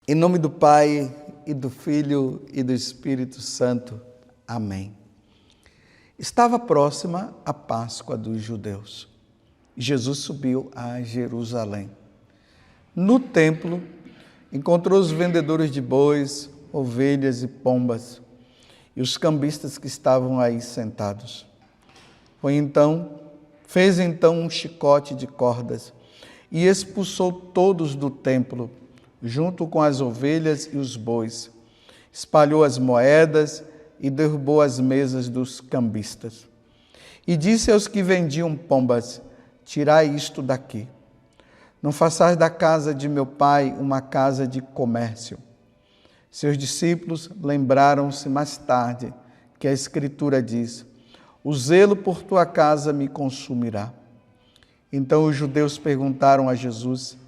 Em nome do Pai, e do Filho, e do Espírito Santo. Amém. Estava próxima a Páscoa dos judeus. Jesus subiu a Jerusalém. No templo, encontrou os vendedores de bois, ovelhas e pombas, e os cambistas que estavam aí sentados. Fez então um chicote de cordas e expulsou todos do templo, junto com as ovelhas e os bois. Espalhou as moedas e derrubou as mesas dos cambistas. E disse aos que vendiam pombas: tirai isto daqui. Não façais da casa de meu pai uma casa de comércio. Seus discípulos lembraram-se mais tarde que a Escritura diz: o zelo por tua casa me consumirá. Então os judeus perguntaram a Jesus: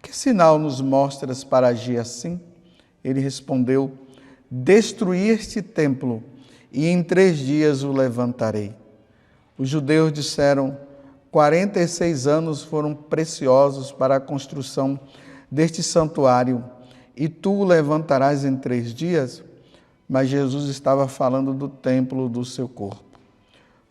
que sinal nos mostras para agir assim? Ele respondeu: destruí este templo e em 3 dias o levantarei. Os judeus disseram: 46 anos foram preciosos para a construção deste santuário e tu o levantarás em 3 dias? Mas Jesus estava falando do templo do seu corpo.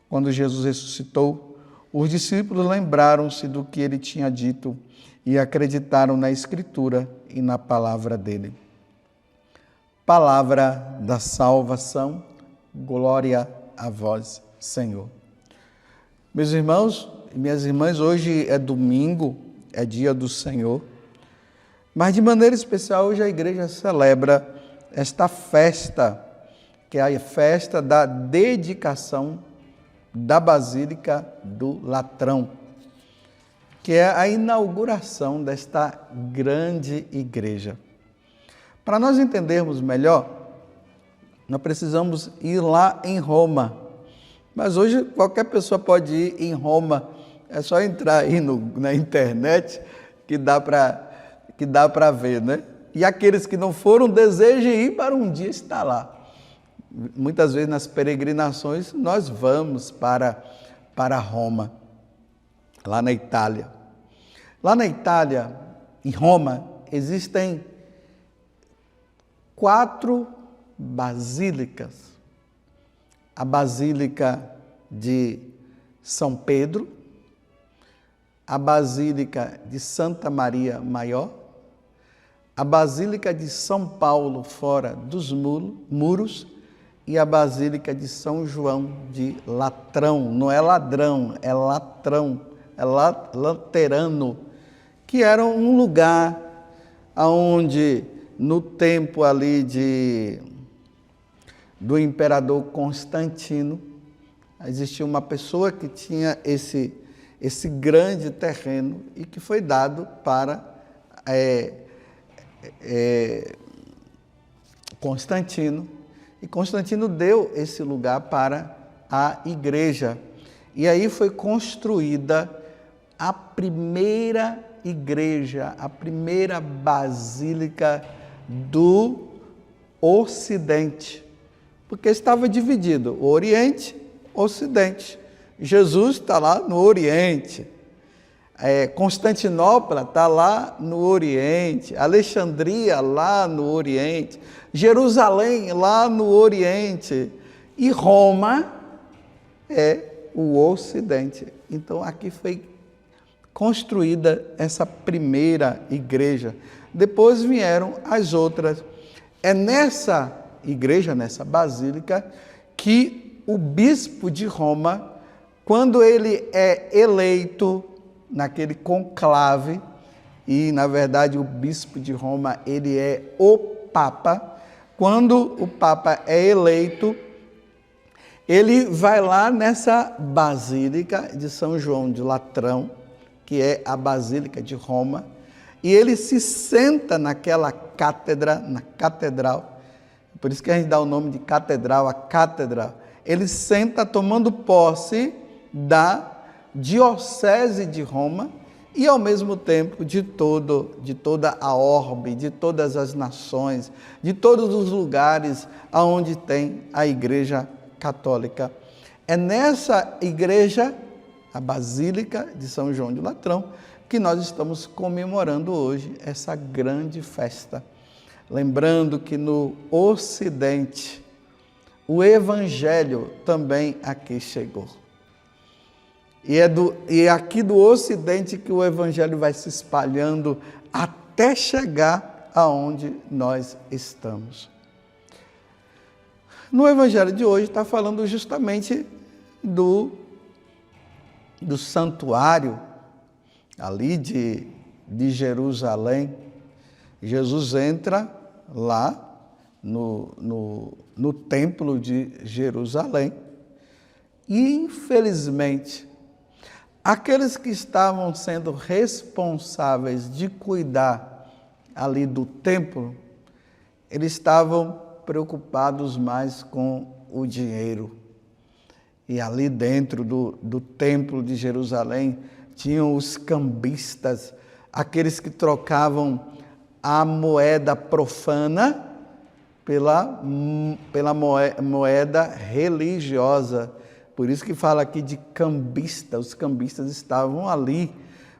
Quando Jesus ressuscitou, os discípulos lembraram-se do que ele tinha dito e acreditaram na Escritura e na palavra dele. Palavra da salvação, glória a vós, Senhor. Meus irmãos e minhas irmãs, hoje é domingo, é dia do Senhor, mas de maneira especial hoje a igreja celebra esta festa, que é a festa da dedicação da Basílica do Latrão, que é a inauguração desta grande igreja. Para nós entendermos melhor, nós precisamos ir lá em Roma. Mas hoje qualquer pessoa pode ir em Roma, é só entrar aí na internet que dá para ver, né? E aqueles que não foram, desejem ir para um dia estar lá. Muitas vezes nas peregrinações nós vamos para Roma, lá na Itália. Lá na Itália, em Roma, existem 4 basílicas. A Basílica de São Pedro, a Basílica de Santa Maria Maior, a Basílica de São Paulo fora dos muros e a Basílica de São João de Latrão. Não é ladrão, é latrão, é laterano, que era um lugar onde, no tempo ali do imperador Constantino, existia uma pessoa que tinha esse grande terreno e que foi dado para Constantino. E Constantino deu esse lugar para a igreja. E aí foi construída a primeira igreja, a primeira basílica do Ocidente. Porque estava dividido o Oriente e o Ocidente. Jesus está lá no Oriente. Constantinopla está lá no Oriente. Alexandria lá no Oriente. Jerusalém lá no Oriente. E Roma é o Ocidente. Então aqui foi construída essa primeira igreja. Depois vieram as outras. É nessa igreja, nessa basílica, que o bispo de Roma, quando ele é eleito naquele conclave, e na verdade o bispo de Roma, ele é o Papa, quando o Papa é eleito, ele vai lá nessa Basílica de São João de Latrão, que é a Basílica de Roma, e ele se senta naquela cátedra, na catedral, por isso que a gente dá o nome de catedral, a cátedra. Ele senta tomando posse da diocese de Roma e, ao mesmo tempo, de toda a orbe, de todas as nações, de todos os lugares onde tem a Igreja católica. É nessa igreja, a Basílica de São João de Latrão, que nós estamos comemorando hoje essa grande festa. Lembrando que no Ocidente, o Evangelho também aqui chegou. E é aqui do Ocidente que o Evangelho vai se espalhando até chegar aonde nós estamos. No Evangelho de hoje está falando justamente do santuário ali de Jerusalém. Jesus entra lá no templo de Jerusalém e, infelizmente, aqueles que estavam sendo responsáveis de cuidar ali do templo, eles estavam preocupados mais com o dinheiro. E ali dentro do templo de Jerusalém tinham os cambistas, aqueles que trocavam a moeda profana pela moeda religiosa. Por isso que fala aqui de cambista, os cambistas estavam ali.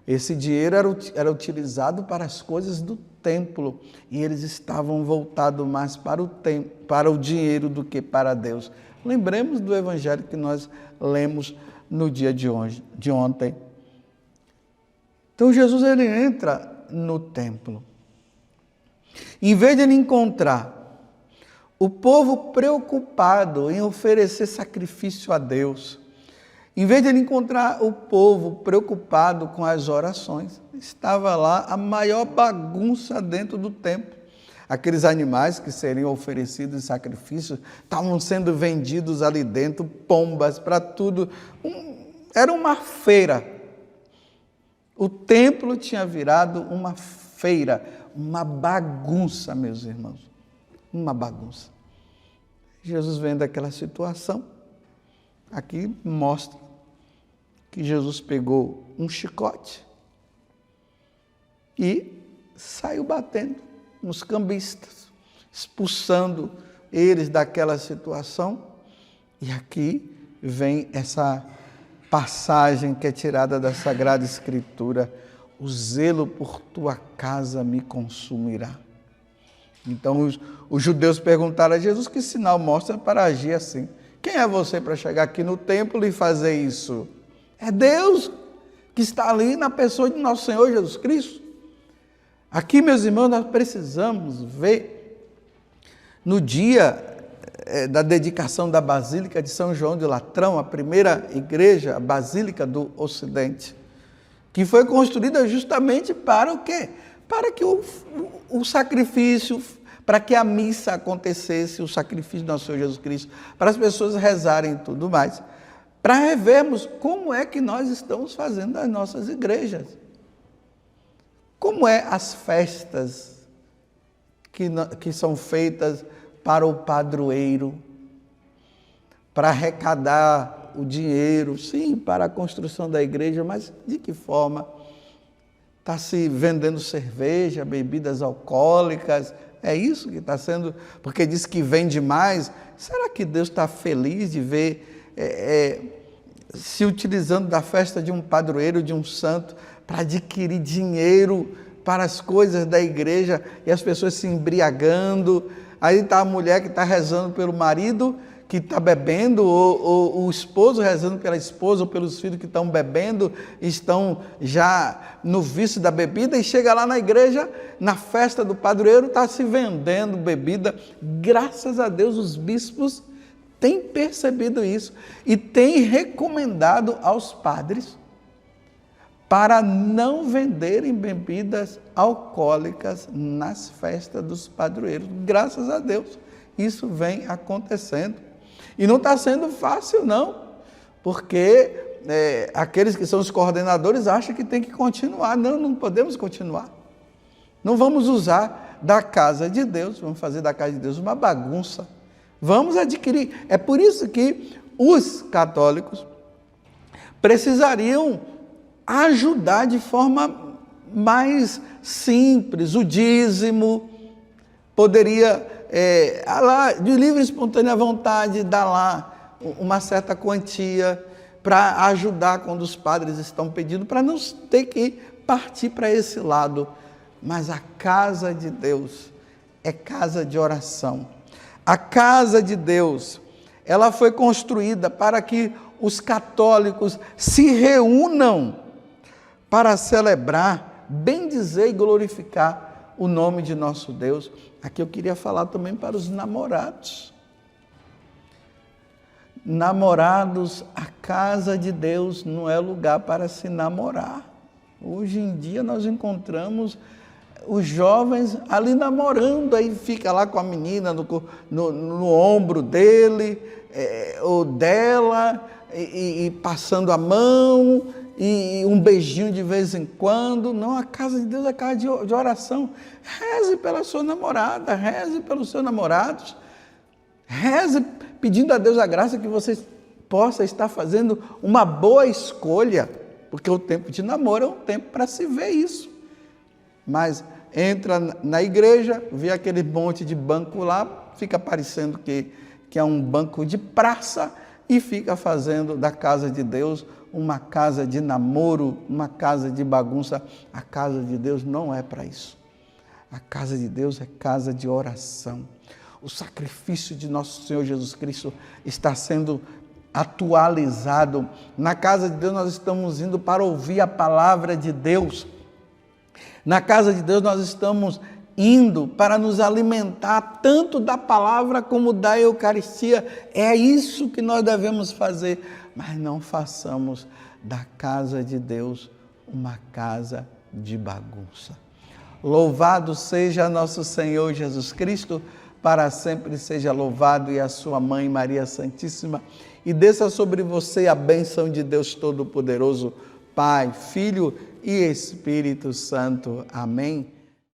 Esse dinheiro era utilizado para as coisas do templo e eles estavam voltados mais para o dinheiro do que para Deus. Lembremos do evangelho que nós lemos no dia de ontem. Então Jesus ele entra no templo. Em vez de ele encontrar o povo preocupado em oferecer sacrifício a Deus, em vez de ele encontrar o povo preocupado com as orações, estava lá a maior bagunça dentro do templo. Aqueles animais que seriam oferecidos em sacrifício estavam sendo vendidos ali dentro, pombas para tudo. Era uma feira. O templo tinha virado uma feira, uma bagunça, meus irmãos. Uma bagunça. Jesus vendo aquela situação, aqui mostra que Jesus pegou um chicote e saiu batendo nos cambistas, expulsando eles daquela situação. E aqui vem essa passagem que é tirada da Sagrada Escritura: o zelo por tua casa me consumirá. Então os judeus perguntaram a Jesus: que sinal mostra para agir assim? Quem é você para chegar aqui no templo e fazer isso? É Deus que está ali na pessoa de nosso Senhor Jesus Cristo. Aqui, meus irmãos, nós precisamos ver no dia da dedicação da Basílica de São João de Latrão, a primeira igreja, a Basílica do Ocidente, que foi construída justamente para o quê? Para que o sacrifício, para que a missa acontecesse, o sacrifício do nosso Senhor Jesus Cristo, para as pessoas rezarem e tudo mais, para revermos como é que nós estamos fazendo as nossas igrejas. Como é as festas que são feitas para o padroeiro, para arrecadar o dinheiro, sim, para a construção da igreja, mas de que forma? Está se vendendo cerveja, bebidas alcoólicas, é isso que está sendo, porque diz que vende mais. Será que Deus está feliz de ver se utilizando da festa de um padroeiro, de um santo, para adquirir dinheiro para as coisas da igreja e as pessoas se embriagando? Aí está a mulher que está rezando pelo marido que está bebendo, ou o esposo rezando pela esposa, ou pelos filhos que estão bebendo, estão já no vício da bebida, e chega lá na igreja, na festa do padroeiro, está se vendendo bebida. Graças a Deus os bispos têm percebido isso e têm recomendado aos padres para não venderem bebidas alcoólicas nas festas dos padroeiros. Graças a Deus, isso vem acontecendo. E não está sendo fácil, não, porque aqueles que são os coordenadores acham que tem que continuar. Não, não podemos continuar. Não vamos usar da casa de Deus, vamos fazer da casa de Deus uma bagunça. Vamos adquirir. É por isso que os católicos precisariam ajudar de forma mais simples. O dízimo poderia, de livre e espontânea vontade, dar lá uma certa quantia para ajudar quando os padres estão pedindo, para não ter que partir para esse lado. Mas a casa de Deus é casa de oração. A casa de Deus, ela foi construída para que os católicos se reúnam para celebrar, bendizer e glorificar o nome de nosso Deus. Aqui eu queria falar também para os namorados. Namorados, a casa de Deus não é lugar para se namorar. Hoje em dia nós encontramos os jovens ali namorando, aí fica lá com a menina no ombro dele ou dela, e passando a mão, e um beijinho de vez em quando. Não, a casa de Deus é casa de oração. Reze pela sua namorada, reze pelos seus namorados, reze pedindo a Deus a graça que você possa estar fazendo uma boa escolha, porque o tempo de namoro é um tempo para se ver isso. Mas entra na igreja, vê aquele monte de banco lá, fica parecendo que é um banco de praça, e fica fazendo da casa de Deus uma casa de namoro, uma casa de bagunça. A casa de Deus não é para isso. A casa de Deus é casa de oração. O sacrifício de nosso Senhor Jesus Cristo está sendo atualizado. Na casa de Deus nós estamos indo para ouvir a palavra de Deus. Na casa de Deus nós estamos indo para nos alimentar tanto da palavra como da Eucaristia. É isso que nós devemos fazer, mas não façamos da casa de Deus uma casa de bagunça. Louvado seja nosso Senhor Jesus Cristo, para sempre seja louvado, e a sua mãe Maria Santíssima, e desça sobre você a bênção de Deus Todo-Poderoso, Pai, Filho e Espírito Santo. Amém.